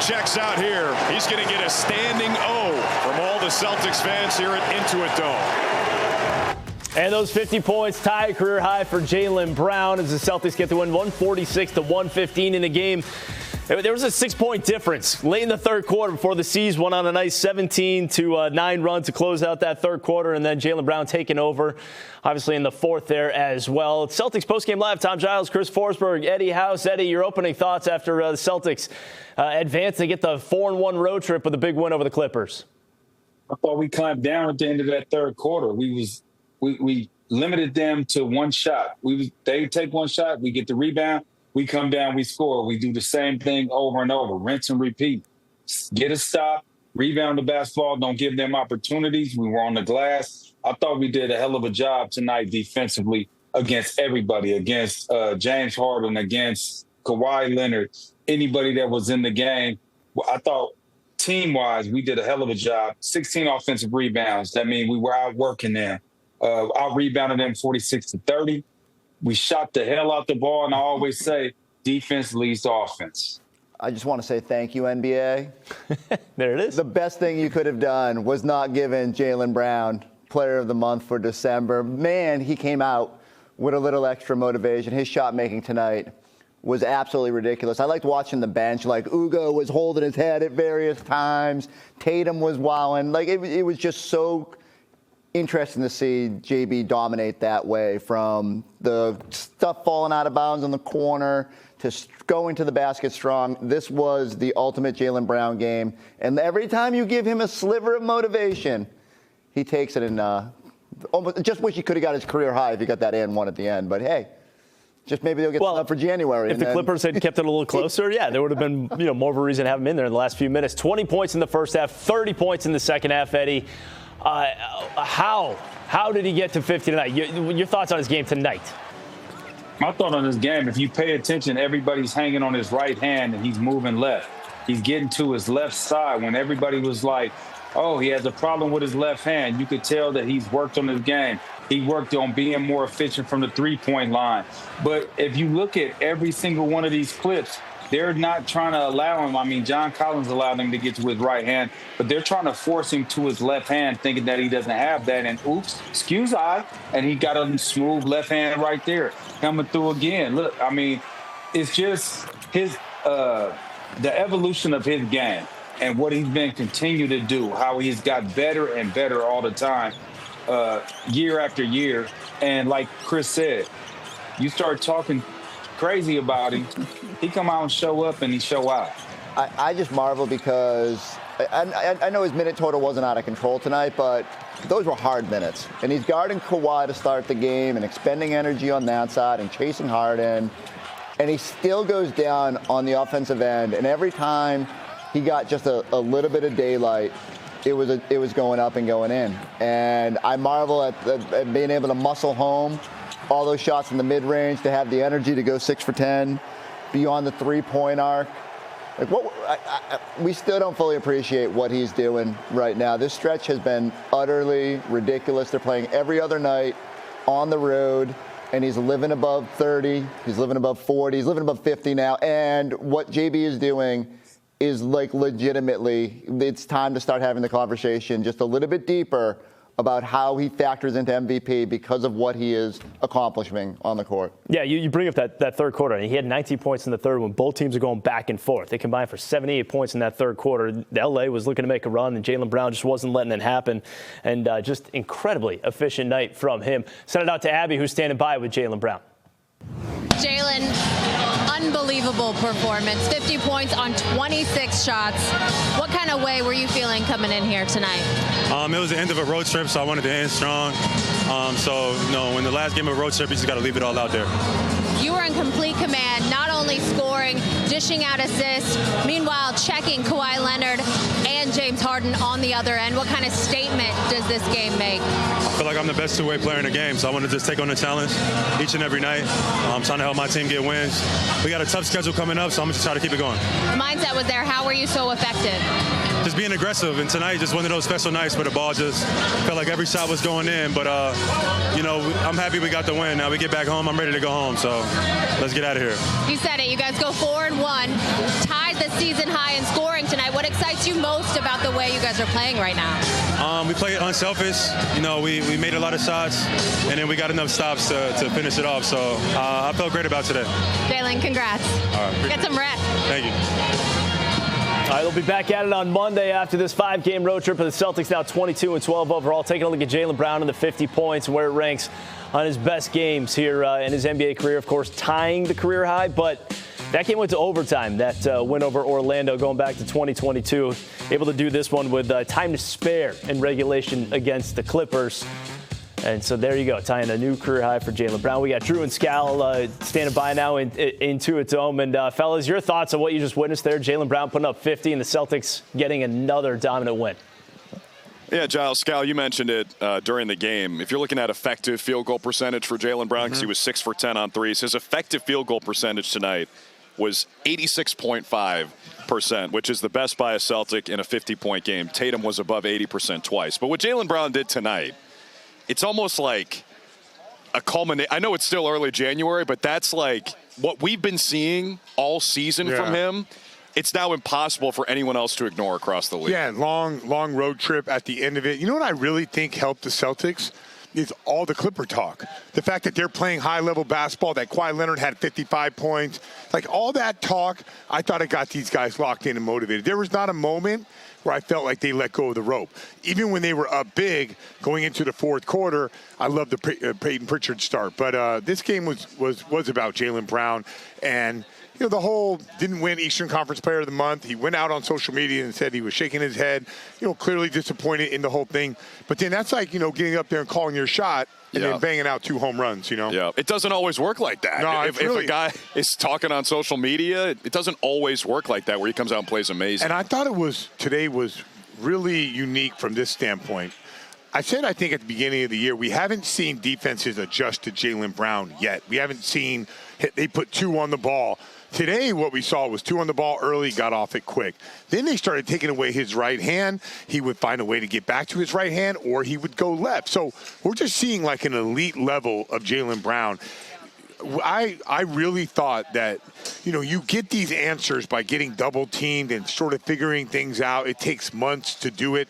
checks out here. He's going to get a standing O from all the Celtics fans here at Intuit Dome. And those 50 points tie a career high for Jaylen Brown as the Celtics get the win 146-115 in a game. There was a 6-point difference late in the third quarter before the C's went on a nice 17-9 run to close out that third quarter, and then Jaylen Brown taking over, obviously, in the fourth there as well. Celtics postgame live. Tom Giles, Chris Forsberg, Eddie House. Eddie, your opening thoughts after the Celtics advance and get the 4-1 road trip with a big win over the Clippers. I thought we clamped down at the end of that third quarter. We limited them to one shot. They take one shot, we get the rebound. We come down, we score. We do the same thing over and over, rinse and repeat. Get a stop, rebound the basketball, don't give them opportunities. We were on the glass. I thought we did a hell of a job tonight defensively against everybody, against James Harden, against Kawhi Leonard, anybody that was in the game. I thought team-wise, we did a hell of a job. 16 offensive rebounds. That means we were outworking them. Out-rebounded them 46-30. We shot the hell out the ball, and I always say defense leads to offense. I just want to say thank you, NBA. There it is. The best thing you could have done was not giving Jaylen Brown Player of the Month for December. Man, he came out with a little extra motivation. His shot making tonight was absolutely ridiculous. I liked watching the bench. Like, Ugo was holding his head at various times. Tatum was wowing. Like, it was just so interesting to see JB dominate that way, from the stuff falling out of bounds on the corner to going to the basket strong. This was the ultimate Jaylen Brown game. And every time you give him a sliver of motivation, he takes it and just wish he could have got his career high if he got that and one at the end. But hey, just maybe they'll get up for January. If the Clippers had kept it a little closer, yeah, there would have been more of a reason to have him in there in the last few minutes. 20 points in the first half, 30 points in the second half, Eddie. How did he get to 50 tonight? Your thoughts on his game tonight? My thought on his game, if you pay attention, everybody's hanging on his right hand and he's moving left. He's getting to his left side when everybody was like, oh, he has a problem with his left hand. You could tell that he's worked on his game. He worked on being more efficient from the three-point line. But if you look at every single one of these clips, they're not trying to allow him. I mean, John Collins allowed him to get to his right hand, but they're trying to force him to his left hand, thinking that he doesn't have that. And oops, excuse I, and he got a smooth left hand right there coming through again. Look, I mean, it's just his the evolution of his game and what he's been continue to do, how he's got better and better all the time, year after year. And like Chris said, you start talking crazy about him, he come out and show up and he show out. I just marvel because I know his minute total wasn't out of control tonight, but those were hard minutes. And he's guarding Kawhi to start the game and expending energy on that side and chasing Harden. And he still goes down on the offensive end. And every time he got just a little bit of daylight, it was going up and going in. And I marvel at being able to muscle home all those shots in the mid-range, to have the energy to go 6 for 10 beyond the three-point arc. Like, we still don't fully appreciate what he's doing right now. This stretch has been utterly ridiculous. They're playing every other night on the road, and he's living above 30. He's living above 40. He's living above 50 now. And what JB is doing is, like, legitimately, it's time to start having the conversation just a little bit deeper about how he factors into MVP because of what he is accomplishing on the court. Yeah, you bring up that third quarter. He had 19 points in the third when both teams are going back and forth. They combined for 78 points in that third quarter. L.A. was looking to make a run, and Jaylen Brown just wasn't letting it happen. And just incredibly efficient night from him. Send it out to Abby, who's standing by with Jaylen Brown. Jaylen, unbelievable performance. 50 points on 26 shots. What kind of way were you feeling coming in here tonight? It was the end of a road trip, so I wanted to end strong. When the last game of a road trip, you just got to leave it all out there. You were in complete command, not only scoring, dishing out assists, meanwhile checking Kawhi Leonard and James Harden on the other end. What kind of statement does this game make? I feel like I'm the best two-way player in the game, so I want to just take on the challenge each and every night. I'm trying to help my team get wins. We got a tough schedule coming up, so I'm just trying to keep it going. The mindset was there. How were you so effective? just being aggressive. And tonight, just one of those special nights where the ball just felt like every shot was going in. But, I'm happy we got the win. Now we get back home. I'm ready to go home. So let's get out of here. You said it. You guys go 4-1, tied the season high in scoring tonight. What excites you most about the way you guys are playing right now? We played unselfish. We made a lot of shots, and then we got enough stops to finish it off. So I felt great about today. Jaylen, congrats. All right, Get some rest. Thank you. All right, they'll be back at it on Monday after this 5-game road trip. For the Celtics now 22-12 overall. Taking a look at Jaylen Brown and the 50 points and where it ranks on his best games here in his NBA career. Of course, tying the career high, but that game went to overtime. That win over Orlando going back to 2022. Able to do this one with time to spare in regulation against the Clippers. And so there you go, tying a new career high for Jaylen Brown. We got Drew and Scal standing by now into its dome. And fellas, your thoughts on what you just witnessed there? Jaylen Brown putting up 50 and the Celtics getting another dominant win. Yeah, Giles, Scal, you mentioned it during the game. If you're looking at effective field goal percentage for Jaylen Brown, because he was 6 for 10 on threes, his effective field goal percentage tonight was 86.5%, which is the best by a Celtic in a 50-point game. Tatum was above 80% twice. But what Jaylen Brown did tonight, it's almost like a culmination. I know it's still early January, but that's like what we've been seeing all season from him. It's now impossible for anyone else to ignore across the league. Yeah, long road trip at the end of it. You know what I really think helped the Celtics? Is all the Clipper talk. The fact that they're playing high-level basketball, that Kawhi Leonard had 55 points. Like, all that talk, I thought it got these guys locked in and motivated. There was not a moment where I felt like they let go of the rope. Even when they were up big going into the fourth quarter, I love the Peyton Pritchard start. But this game was about Jaylen Brown. And, the whole didn't win Eastern Conference Player of the Month. He went out on social media and said he was shaking his head, clearly disappointed in the whole thing. But then that's like, getting up there and calling your shot and then banging out 2 home runs, Yeah, it doesn't always work like that. No, if a guy is talking on social media, it doesn't always work like that where he comes out and plays amazing. And I thought today was really unique from this standpoint. I said, I think at the beginning of the year, we haven't seen defenses adjust to Jaylen Brown yet. We haven't seen they put 2 on the ball. Today, what we saw was 2 on the ball early, got off it quick. Then they started taking away his right hand. He would find a way to get back to his right hand, or he would go left. So we're just seeing like an elite level of Jaylen Brown. I really thought that, you get these answers by getting double teamed and sort of figuring things out. It takes months to do it.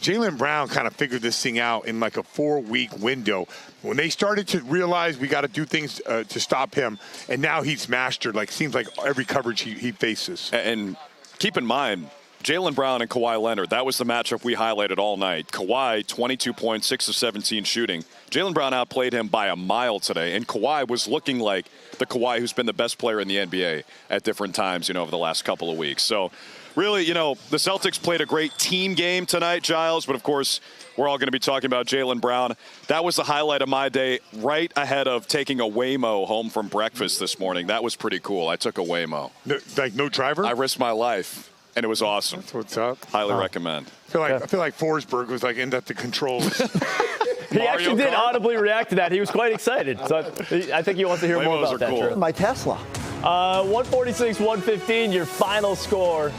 Jaylen Brown kind of figured this thing out in like a 4-week window. When they started to realize we got to do things to stop him, and now he's mastered, seems like every coverage he faces. And keep in mind, Jaylen Brown and Kawhi Leonard, that was the matchup we highlighted all night. Kawhi, 22 points, 6 of 17 shooting. Jaylen Brown outplayed him by a mile today, and Kawhi was looking like the Kawhi who's been the best player in the NBA at different times, over the last couple of weeks. So really, the Celtics played a great team game tonight, Giles, but of course, we're all going to be talking about Jaylen Brown. That was the highlight of my day, right ahead of taking a Waymo home from breakfast this morning. That was pretty cool. I took a Waymo. No driver? I risked my life, and it was awesome. That's what's up. Highly recommend. I feel like Forsberg was in at the controls. He actually did audibly react to that. He was quite excited. So I think he wants to hear more about that. Cool. My Tesla. 146-115, your final score.